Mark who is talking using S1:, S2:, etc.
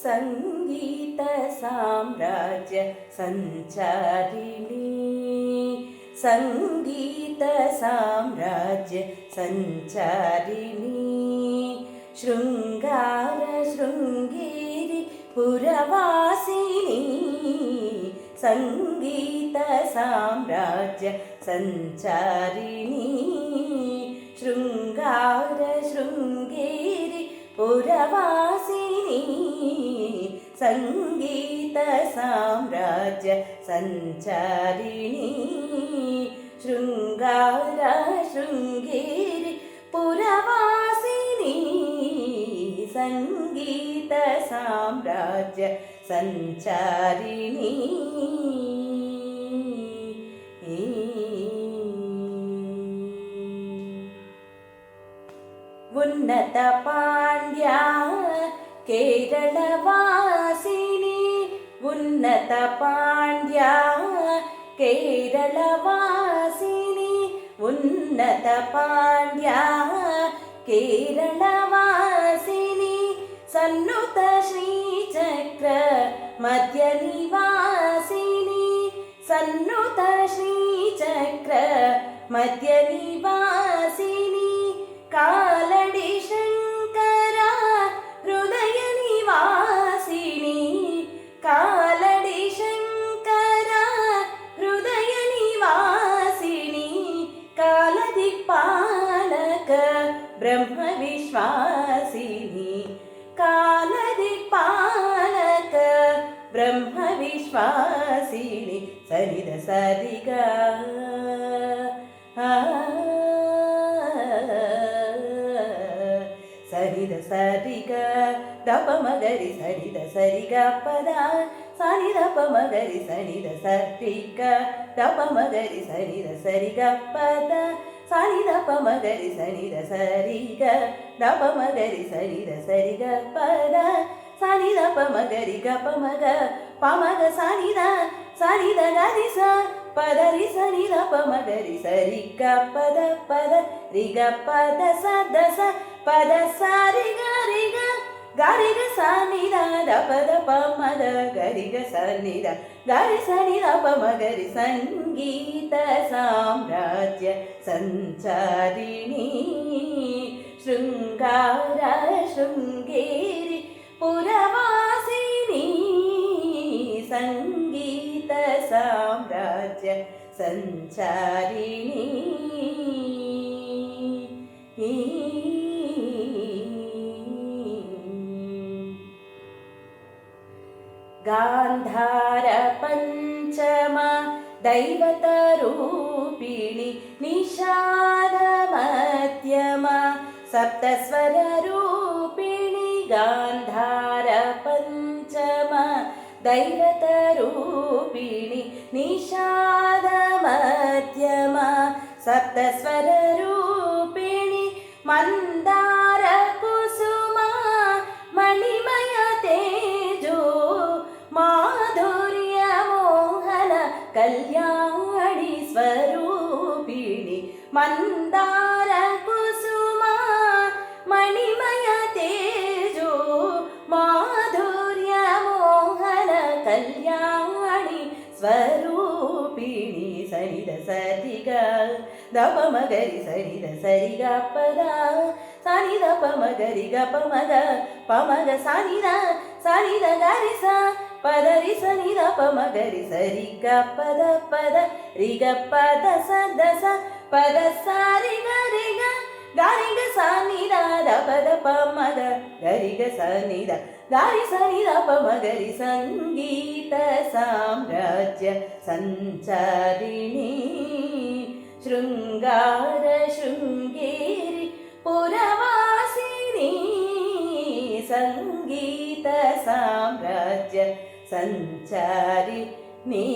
S1: ಸಂಗೀತ ಸಾಮ್ರಾಜ್ಯ ಸಂಚಾರಿಣಿ ಸಂಗೀತ ಸಾಮ್ರಾಜ್ಯ ಸಂಚಾರಿಣಿ ಶೃಂಗಾರ ಶೃಂಗೇರಿ ಪುರವಾಸಿನಿ ಸಂಗೀತ ಸಾಮ್ರಾಜ್ಯ ಸಂಚಾರಿಣಿ ಶೃಂಗಾರ ಶೃಂಗೇರಿ ಪುರವಾಸಿನಿ ಸಂಗೀತ ಸಾಮ್ರಾಜ್ಯ ಸಂಚಾರಿಣಿ ಶೃಂಗಾರ ಶೃಂಗೇರಿ ಪುರವಾಸಿನಿ ಸಂಗೀತ ಸಾಮ್ರಾಜ್ಯ ಸಂಚಾರಿಣಿ ಉನ್ನತ ಪಾಂಡ್ಯ ಕೇರಳವಾಸಿನಿ ಉನ್ನತ ಪಾಂಡ್ಯ ಕೇರಳವಾಸಿನಿ ಉನ್ನತ ಪಾಂಡ್ಯ ಕೇರಳವಾಸಿನಿ ಸನ್ನುತ ಶ್ರೀಚಕ್ರ ಮಧ್ಯ ನಿವಾಸಿನಿ ಸನ್ನುತ ಶ್ರೀಚಕ್ರ ಮಧ್ಯ ನಿವಾಸಿನಿ ಕಾಲಡಿ ಶಂಕರ ಹೃದಯ ನಿವಾಸಿನಿ ಕಾಲಡಿ ಶಂಕರ ಹೃದಯ ನಿವಾಸಿನಿ ಕಾಲದಿಕ್ಪಾಲಕ ಬ್ರಹ್ಮ ವಿಶ್ವಾಸಿನಿ ಕಾಲದಿಕ್ಪಾಲಕ ಬ್ರಹ್ಮ ವಿಶ್ವಾಸಿನಿ ಸರಿದ ಸರಿಗ ಸರಿದ ಸರಿಗ ದಪ ಮಗರಿ ಸರಿದ ಸರಿಗ ಪದ ಸನಿದ ಪ ಮಗರಿ ಸನಿದ ಸರಿಗ ದಪ ಮಗರಿ ಸರಿದ ಸರಿಗ ಪದ ಸನಿದ ಪ ಮಗರಿ ಸನಿದ ಸರಿಗ ದಪ ಮಗರಿ ಸರಿದ ಸರಿಗ ಪದ ಸನಿದ ಪ ಮಗರಿ ಗ ಪ ಮಗ ಪ ಮಗ ಸನಿದ ಸನಿದ ಗರಿ ಸ ಪದ ರಿ ಸನಿದ ಪ ಮಗರಿ ಸರಿ ಗ ಪದ ಪದ ರಿ ಗ ಪದ ಸ ದ ಸ ಪದ ಸಾರಿ ಗರಿಗ ಗರಿಗ ಸನಿದ ದ ಪದ ಪ ಮಗ ಗರಿಗ ಸನಿದ ಗರಿ ಸನಿದ ಪ ಮಗರಿ ಸಂಗೀತ ಸಾಮ್ರಾಜ್ಯ ಸಂಚಾರಿಣಿ ಶೃಂಗಾರ ಶೃಂಗೇರಿ ಪುರವಾಸಿನಿ ಸಂಗೀತ ಸಾಮ್ರಾಜ್ಯ ಸಂಚಾರಿಣಿ ಗಾಂಧಾರ ಪಂಚಮ ದೈವತ ರೂಪಿಣಿ ನಿಷಾದ ಮಧ್ಯಮ ಸಪ್ತಸ್ವರ ರೂಪಿಣಿ ಗಾಂಧಾರ ಪಂಚಮ ದೈವತ ರೂಪಿಣಿ ನಿಷಾದ ಮಧ್ಯಮ ಸಪ್ತಸ್ವರ ರೂಪಿಣಿ ಮಂದಾರ ಕುಸುಮ ಮಣಿಮಯ ತೇಜೋ ಮಾಧುರ್ಯ ಮೋಹನ ಕಲ್ಯಾಣಿ ಸ್ವರೂಪಿಣಿ ಮಂದಾರ ಕುಸುಮ ಮಣಿಮಯ ತೇಜೋ ಮಾಧುರ್ಯ ಮೋಹನ ಕಲ್ಯಾಣಿ ಸ್ವರೂಪಿಣಿ ಸರಿದ ಸರಿಗ ದಪ ಮಗರಿ ಸರಿದ ಸರಿಗ ಪದ ಸನಿದ ಪ ಮಗರಿ ಗ ಪ ಮಗ ಸನಿದ ಸನಿದ ಗರಿ ಸ ಪದ ರಿ ಸನಿದ ಪ ಮಗರಿ ಸರಿ ಗ ಪದ ಪದ ರಿ ಗ ಪದ ಸ ದ ಸ ಪದ ಸಾರಿ ಗರಿಗ ಗರಿಗ ಸನಿದ ದ ಪದ ಪ ಮಗ ಗರಿಗ ಸನಿದ ಗಾರಿ ಸನಿದ ಪ ಮಗರಿ ಸಂಗೀತ ಸಾಮ್ರಾಜ್ಯ ಸಂಚಾರಿಣಿ ಶೃಂಗಾರ ಶೃಂಗೇರಿ ಪುರವಾಸಿನಿ ಸಂಗೀತ ಸಾಮ್ರಾಜ್ಯ ಸಂಚಾರಿಣಿ